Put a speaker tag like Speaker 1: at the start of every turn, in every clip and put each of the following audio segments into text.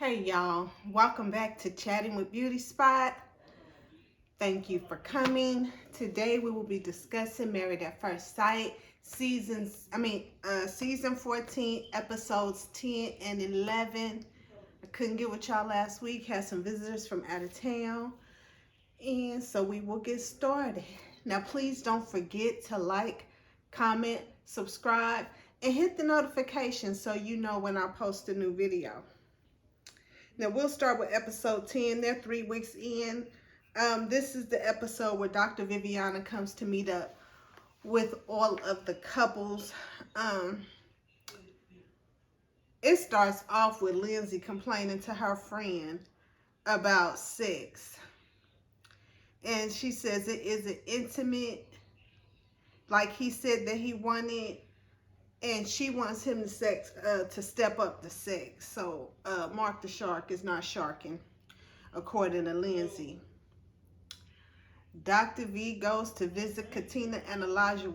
Speaker 1: Hey y'all, welcome back to Chatting with Beauty Spot. Thank you for coming. Today we will be discussing Married at First Sight, season 14, episodes 10 and 11. I couldn't get with y'all last week, had some visitors from out of town, and so we will get started. Now please don't forget to like, comment, subscribe, and hit the notification so you know when I post a new video. Now we'll start with episode 10. They're 3 weeks in. This is the episode where Dr. Viviana comes to meet up with all of the couples. It starts off with Lindsay complaining to her friend about sex. And she says it isn't intimate like he said that he wanted. And she wants him to step up the sex. So Mark the Shark is not sharking, according to Lindsay. Dr. V goes to visit Katina and Elijah.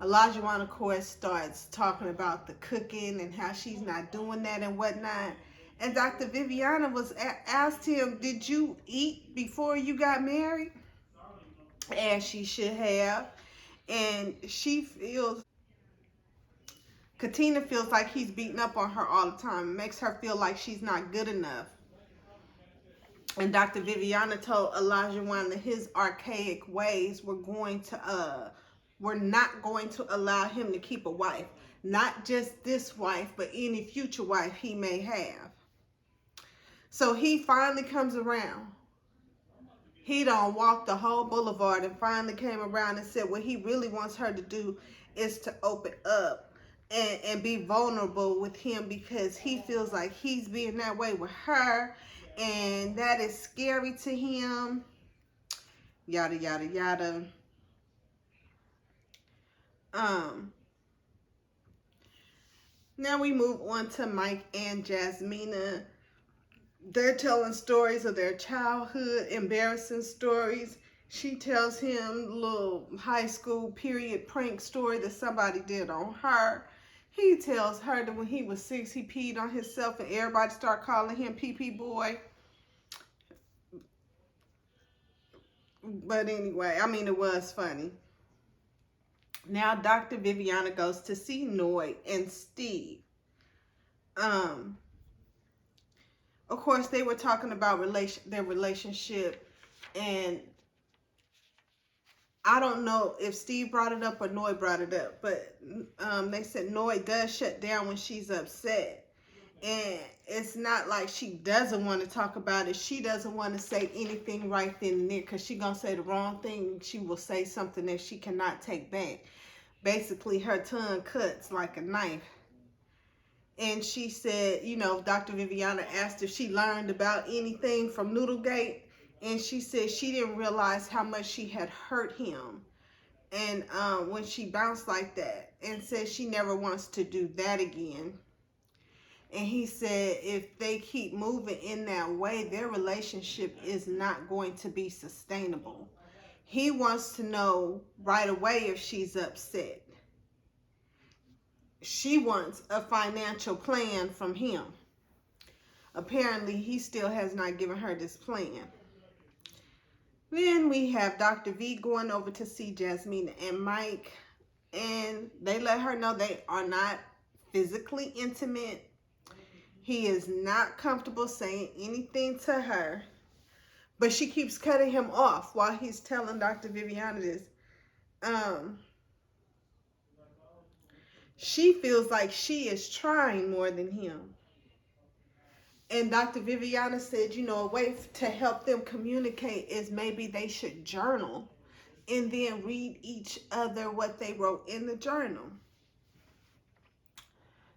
Speaker 1: Elijah, of course, starts talking about the cooking and how she's not doing that and whatnot. And Dr. Viviana asked him, did you eat before you got married? As she should have. And Katina feels like he's beating up on her all the time. It makes her feel like she's not good enough. And Dr. Viviana told Elijah that his archaic ways were not going to allow him to keep a wife. Not just this wife, but any future wife he may have. So he finally comes around. He done walked the whole boulevard and finally came around and said what he really wants her to do is to open up and be vulnerable with him, because he feels like he's being that way with her. And that is scary to him. Yada, yada, yada. Now we move on to Mike and Jasmina. They're telling stories of their childhood, embarrassing stories. She tells him a little high school period prank story that somebody did on her. He tells her that when he was 6, he peed on himself and everybody started calling him pee-pee boy. But anyway, it was funny. Now Dr. Viviana goes to see Noy and Steve. Of course, they were talking about their relationship, and I don't know if Steve brought it up or Noy brought it up, but they said Noy does shut down when she's upset. And it's not like she doesn't want to talk about it. She doesn't want to say anything right then and there, because she's going to say the wrong thing. She will say something that she cannot take back. Basically, her tongue cuts like a knife. And she said, Dr. Viviana asked if she learned about anything from Noodlegate. And she said she didn't realize how much she had hurt him. And when she bounced like that, and said she never wants to do that again. And he said if they keep moving in that way, their relationship is not going to be sustainable. He wants to know right away if she's upset. She wants a financial plan from him. Apparently, he still has not given her this plan. Then we have Dr. V going over to see Jasmina and Mike. And they let her know they are not physically intimate. He is not comfortable saying anything to her. But she keeps cutting him off while he's telling Dr. Viviana this. She feels like she is trying more than him. And Dr. Viviana said, a way to help them communicate is maybe they should journal and then read each other what they wrote in the journal.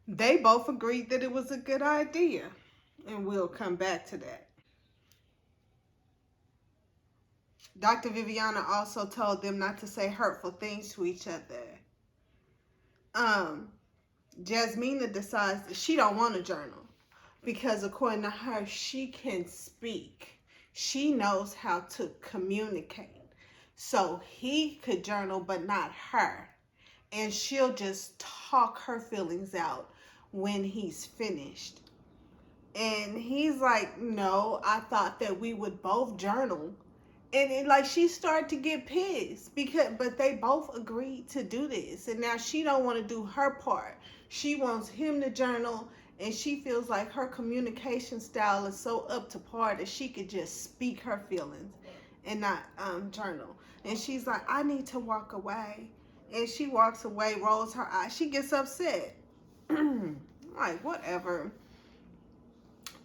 Speaker 1: They both agreed that it was a good idea, and we'll come back to that. Dr. Viviana also told them not to say hurtful things to each other. Jasmina decides that she don't want a journal because, according to her, she can speak. She knows how to communicate. So he could journal, but not her. And she'll just talk her feelings out when he's finished. And he's like, no, I thought that we would both journal. And like she started to get pissed but they both agreed to do this, and now she don't want to do her part. She wants him to journal, and she feels like her communication style is so up to par that she could just speak her feelings and not journal. And she's like, I need to walk away. And she walks away, rolls her eyes, she gets upset. Like, whatever.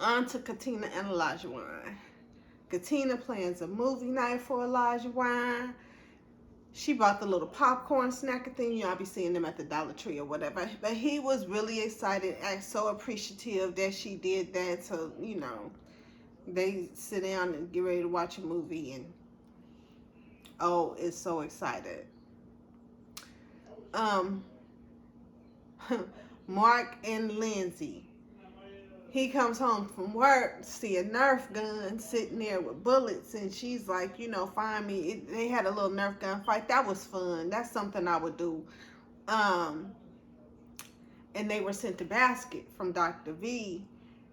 Speaker 1: On to Katina and Elijah Wine. Katina plans a movie night for Elijah Wine. She bought the little popcorn snacker thing. You know, I'll be seeing them at the Dollar Tree or whatever. But he was really excited and so appreciative that she did that. So, you know, they sit down and get ready to watch a movie. And, oh, is so excited. Mark and Lindsay. He comes home from work, see a Nerf gun sitting there with bullets, and she's like, you know, find me. They had a little Nerf gun fight. That was fun. That's something I would do. And they were sent a basket from Dr. V.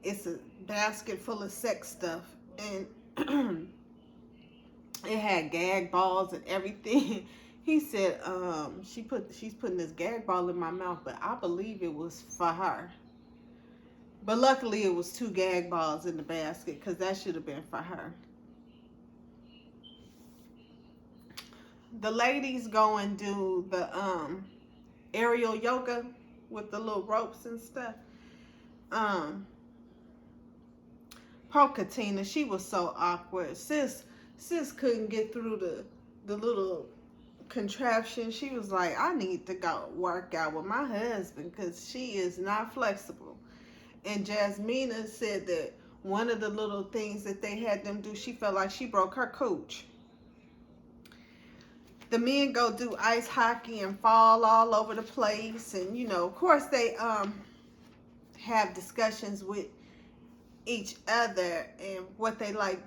Speaker 1: It's a basket full of sex stuff, and it had gag balls and everything. He said, she's putting this gag ball in my mouth, but I believe it was for her. But luckily it was 2 gag balls in the basket, because that should have been for her. The ladies go and do the aerial yoga with the little ropes and stuff. Poor Katina, she was so awkward. Sis couldn't get through the little contraption. She was like, I need to go work out with my husband because she is not flexible. And Jasmina said that one of the little things that they had them do, she felt like she broke her cooch. The men go do ice hockey and fall all over the place. And, you know, of course they have discussions with each other and what they like.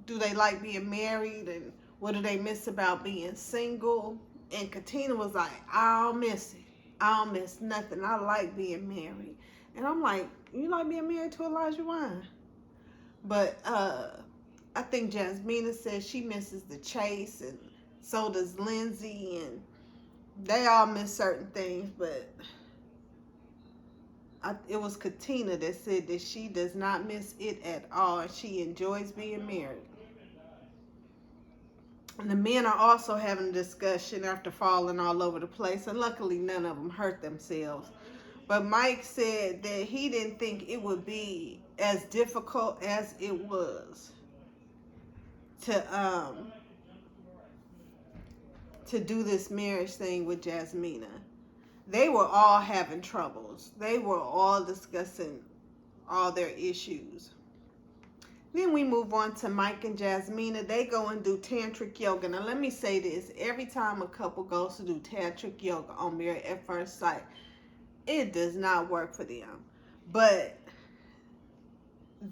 Speaker 1: Do they like being married, and what do they miss about being single? And Katina was like, I don't miss it. I don't miss nothing. I like being married. And I'm like, you like being married to Elijah Wine? But I think Jasmina says she misses the chase, and so does Lindsay, and they all miss certain things. But it was Katina that said that she does not miss it at all, and she enjoys being married. And the men are also having a discussion after falling all over the place, and luckily none of them hurt themselves. But Mike said that he didn't think it would be as difficult as it was to do this marriage thing with Jasmina. They were all having troubles. They were all discussing all their issues. Then we move on to Mike and Jasmina. They go and do tantric yoga. Now let me say this. Every time a couple goes to do tantric yoga on Married at First Sight, it does not work for them. But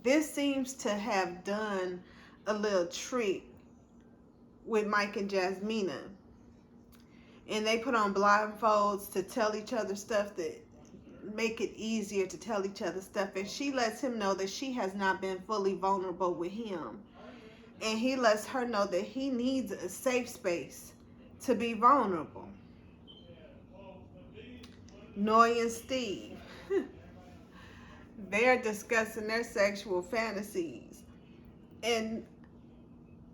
Speaker 1: this seems to have done a little trick with Mike and Jasmina. And they put on blindfolds to tell each other stuff that make it easier to tell each other stuff. And she lets him know that she has not been fully vulnerable with him. And he lets her know that he needs a safe space to be vulnerable. Noy and Steve, they're discussing their sexual fantasies. And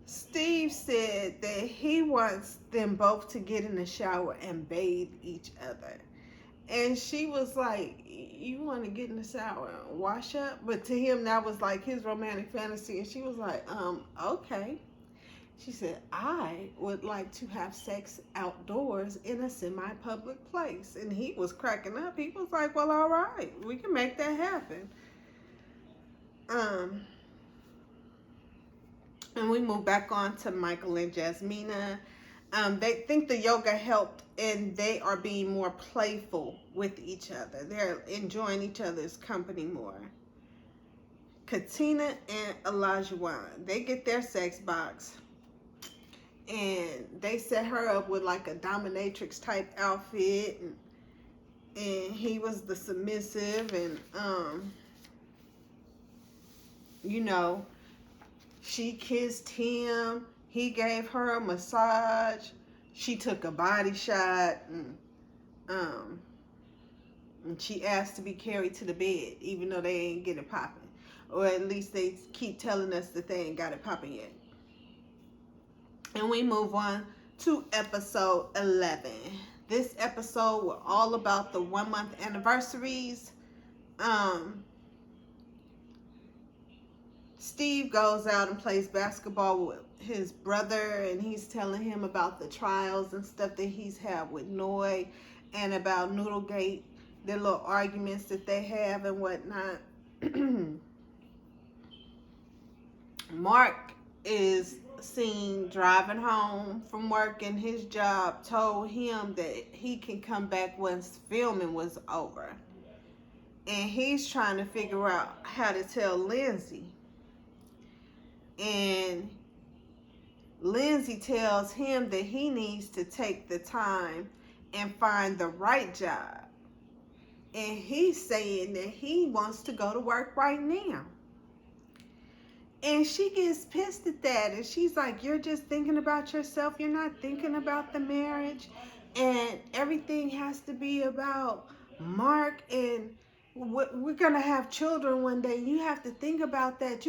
Speaker 1: Steve said that he wants them both to get in the shower and bathe each other. And she was like, you want to get in the shower and wash up? But to him, that was like his romantic fantasy. And she was like, okay. She said, I would like to have sex outdoors in a semi-public place. And he was cracking up. He was like, well, all right, we can make that happen. And we move back on to Michael and Jasmina. They think the yoga helped, and they are being more playful with each other. They're enjoying each other's company more. Katina and Elijah Wine, they get their sex box. And they set her up with like a dominatrix type outfit, and he was the submissive, and you know, she kissed him. He gave her a massage. She took a body shot. Um, and she asked to be carried to the bed, even though they ain't get it popping. Or at least they keep telling us that they ain't got it popping yet. And we move on to episode 11. This episode was all about the 1 month anniversaries. Steve goes out and plays basketball with his brother, and he's telling him about the trials and stuff that he's had with Noi and about Noodlegate, their little arguments that they have and whatnot. Mark is seen driving home from work, and his job told him that he can come back once filming was over. And he's trying to figure out how to tell Lindsay. And Lindsay tells him that he needs to take the time and find the right job. And he's saying that he wants to go to work right now. And she gets pissed at that. And she's like, you're just thinking about yourself. You're not thinking about the marriage. And everything has to be about Mark. And we're going to have children one day. You have to think about that.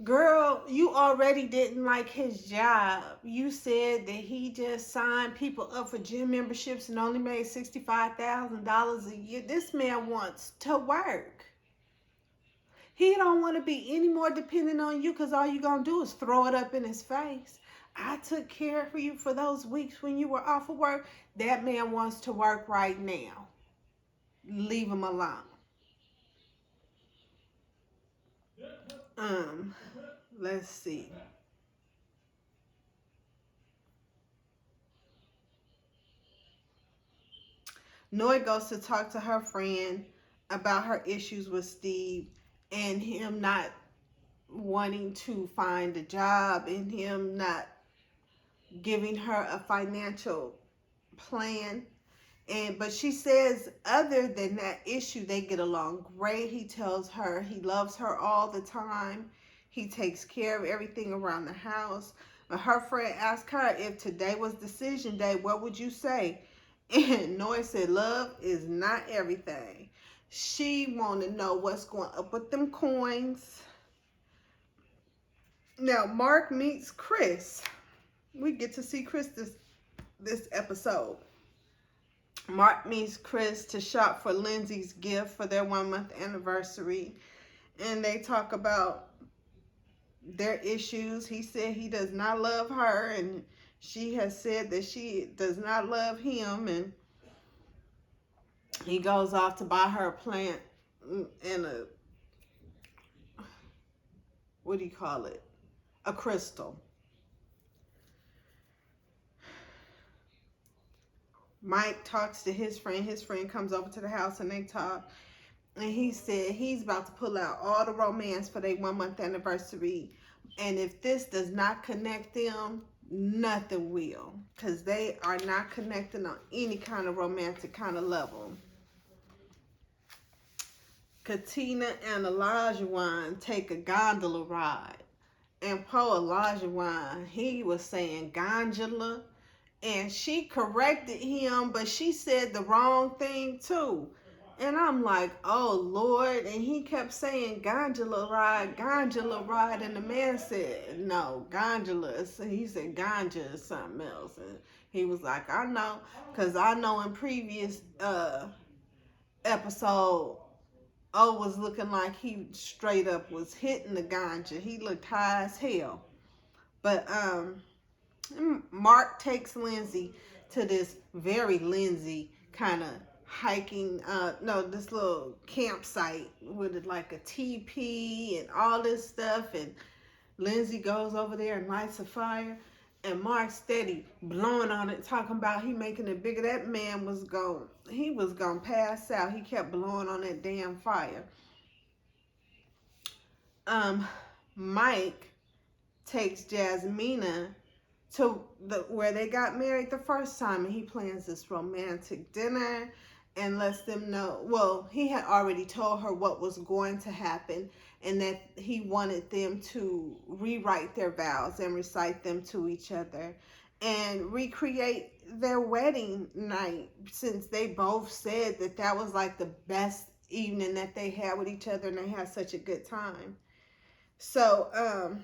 Speaker 1: Girl, you already didn't like his job. You said that he just signed people up for gym memberships and only made $65,000 a year. This man wants to work. He don't want to be any more dependent on you, because all you're going to do is throw it up in his face. I took care of you for those weeks when you were off of work. That man wants to work right now. Leave him alone. Let's see. Noi goes to talk to her friend about her issues with Steve and him not wanting to find a job and him not giving her a financial plan. But she says other than that issue, they get along great. He tells her he loves her all the time. He takes care of everything around the house. But her friend asked her, if today was decision day, what would you say? And Noi said, love is not everything. She want to know what's going up with them coins. Now, Mark meets Chris. We get to see Chris this episode. Mark meets Chris to shop for Lindsay's gift for their 1 month anniversary. And they talk about their issues. He said he does not love her, and she has said that she does not love him. And he goes off to buy her a plant and what do you call it? A crystal. Mike talks to his friend. His friend comes over to the house and they talk. And he said he's about to pull out all the romance for their 1 month anniversary. And if this does not connect them, nothing will. Because they are not connecting on any kind of romantic kind of level. Katina and Olajuwon take a gondola ride. And Poe Olajuwon, he was saying gondola. And she corrected him, but she said the wrong thing too. And I'm like, oh, Lord. And he kept saying gondola ride. And the man said, no, gondola. So he said ganja is something else. And he was like, I know. Because I know in previous episode, O was looking like he straight up was hitting the ganja. He looked high as hell. But Mark takes Lindsay to this very Lindsay kind of hiking, this little campsite with like a teepee and all this stuff. And Lindsay goes over there and lights a fire. And Mark steady blowing on it, talking about he making it bigger. That man was going to pass out. He kept blowing on that damn fire. Mike takes Jasmina to where they got married the first time, and he plans this romantic dinner. and lets them know, well, he had already told her what was going to happen, and that he wanted them to rewrite their vows and recite them to each other and recreate their wedding night, since they both said that that was like the best evening that they had with each other and they had such a good time. So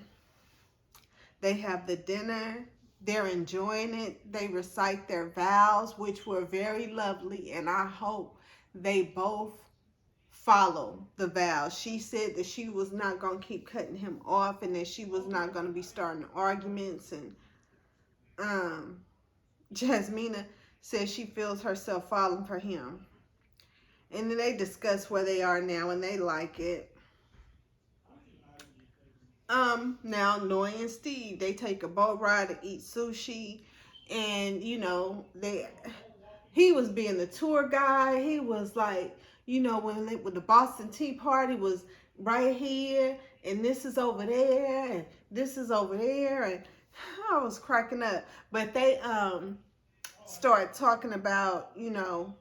Speaker 1: they have the dinner. They're enjoying it. They recite their vows, which were very lovely, and I hope they both follow the vows. She said that she was not going to keep cutting him off, and that she was not going to be starting arguments. And Jasmina says she feels herself falling for him. And then they discuss where they are now, and they like it. Now Noi and Steve, they take a boat ride to eat sushi, and you know, he was being the tour guide. He was like, you know, when the Boston Tea Party was right here, and this is over there, and this is over there, and I was cracking up. But they start talking about, you know,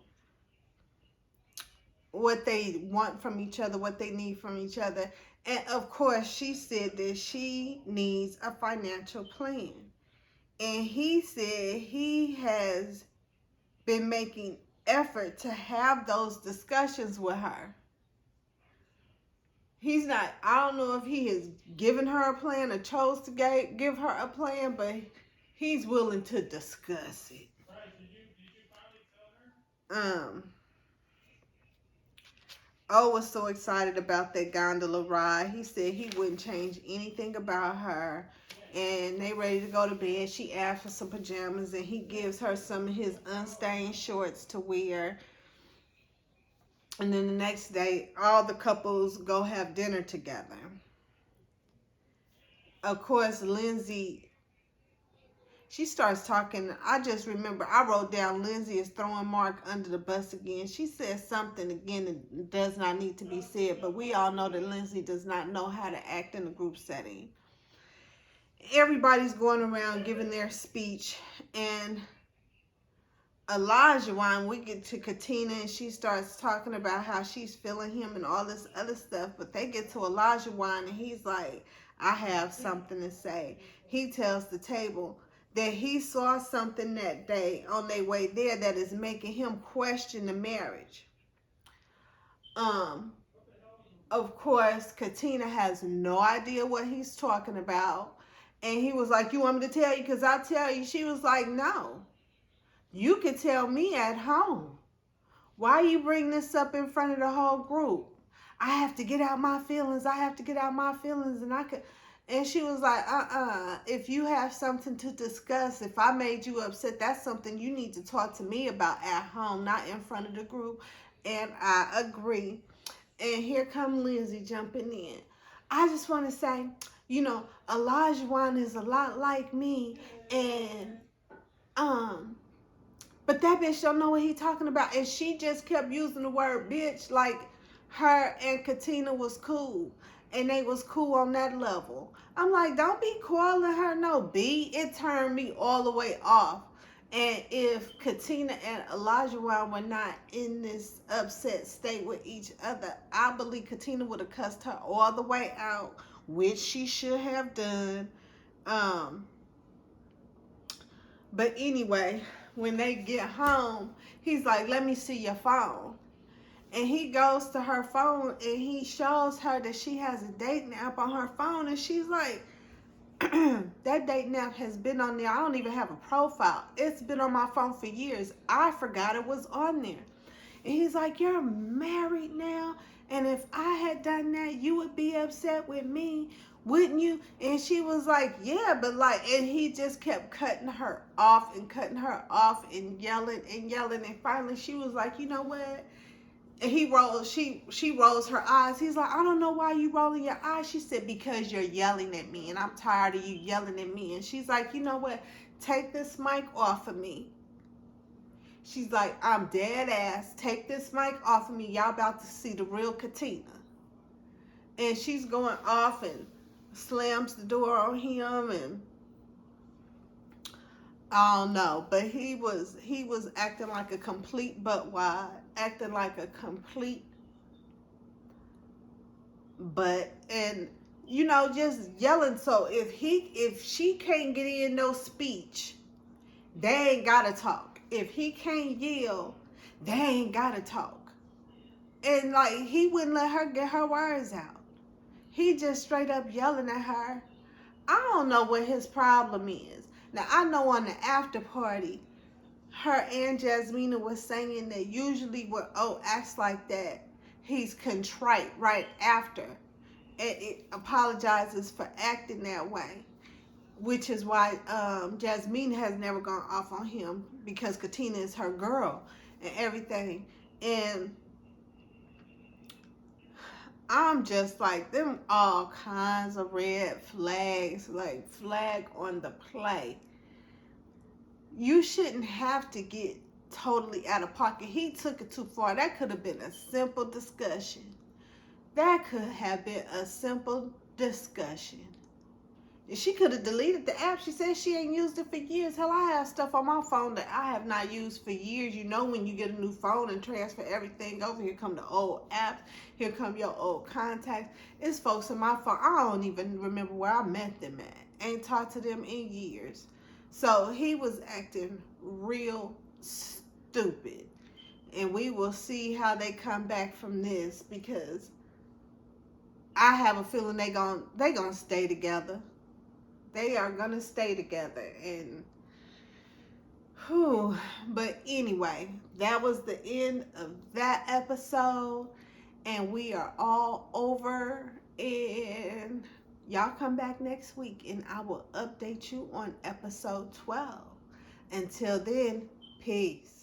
Speaker 1: what they want from each other, what they need from each other. And of course, she said that she needs a financial plan. And he said he has been making effort to have those discussions with her. He's not, I don't know if he has given her a plan or chose to give her a plan, but he's willing to discuss it. O was so excited about that gondola ride. He said he wouldn't change anything about her. And they ready to go to bed. She asked for some pajamas, and he gives her some of his unstained shorts to wear. And then the next day, all the couples go have dinner together. Of course, Lindsay, she starts talking. I just remember, I wrote down Lindsay is throwing Mark under the bus again. She says something again that does not need to be said, but we all know that Lindsay does not know how to act in a group setting. Everybody's going around giving their speech, and Elijah, when we get to Katina, and she starts talking about how she's feeling him and all this other stuff, but they get to Elijah Wine, and he's like, I have something to say. He tells the table that he saw something that day on their way there that is making him question the marriage. Of course, Katina has no idea what he's talking about, and he was like, you want me to tell you? Because I'll tell you. She was like, no. You could tell me at home. Why you bring this up in front of the whole group? I have to get out my feelings. I have to get out my feelings. And she was like, if you have something to discuss, if I made you upset, that's something you need to talk to me about at home, not in front of the group. And I agree. And here come Lindsay jumping in. I just want to say, you know, Elijah Wan is a lot like me. And, but that bitch don't know what he talking about. And she just kept using the word bitch like her and Katina was cool. And they was cool on that level. I'm like, don't be calling her no B. It turned me all the way off. And if Katina and Elijah were not in this upset state with each other, I believe Katina would have cussed her all the way out, which she should have done. But anyway, when they get home, he's like, let me see your phone. And he goes to her phone and he shows her that she has a dating app on her phone. And she's like, that dating app has been on there. I don't even have a profile. It's been on my phone for years. I forgot it was on there. And he's like, you're married now. And if I had done that, you would be upset with me, wouldn't you? And she was like, yeah, but like, and he just kept cutting her off and cutting her off and yelling and yelling. And finally she was like, you know what? And she rolls her eyes. He's like, I don't know why you rolling your eyes. She said, because you're yelling at me and I'm tired of you yelling at me. And she's like, you know what? Take this mic off of me. She's like, I'm dead ass. Take this mic off of me. Y'all about to see the real Katina. And she's going off and slams the door on him. I don't know, but he was acting like a complete butt wide, acting like a complete butt, and just yelling. So if she can't get in no speech, they ain't gotta talk. If he can't yell, they ain't gotta talk. And like he wouldn't let her get her words out. He just straight up yelling at her. I don't know what his problem is. Now I know on the after party, her and Jasmina was saying that usually when O acts like that, he's contrite right after, and it apologizes for acting that way, which is why Jasmine has never gone off on him, because Katina is her girl and everything. And I'm just like, them all kinds of red flags, like flag on the play. You shouldn't have to get totally out of pocket. He took it too far. That could have been a simple discussion. That could have been a simple discussion. She could have deleted the app. She said she ain't used it for years. Hell, I have stuff on my phone that I have not used for years. You know, when you get a new phone and transfer everything over, here come the old apps. Here come your old contacts. It's folks in my phone. I don't even remember where I met them at. Ain't talked to them in years. So he was acting real stupid. And we will see how they come back from this, because I have a feeling they gonna stay together. They are gonna stay together. And whew. But anyway, that was the end of that episode, and we are all over. And y'all come back next week and I will update you on episode 12. Until then, peace.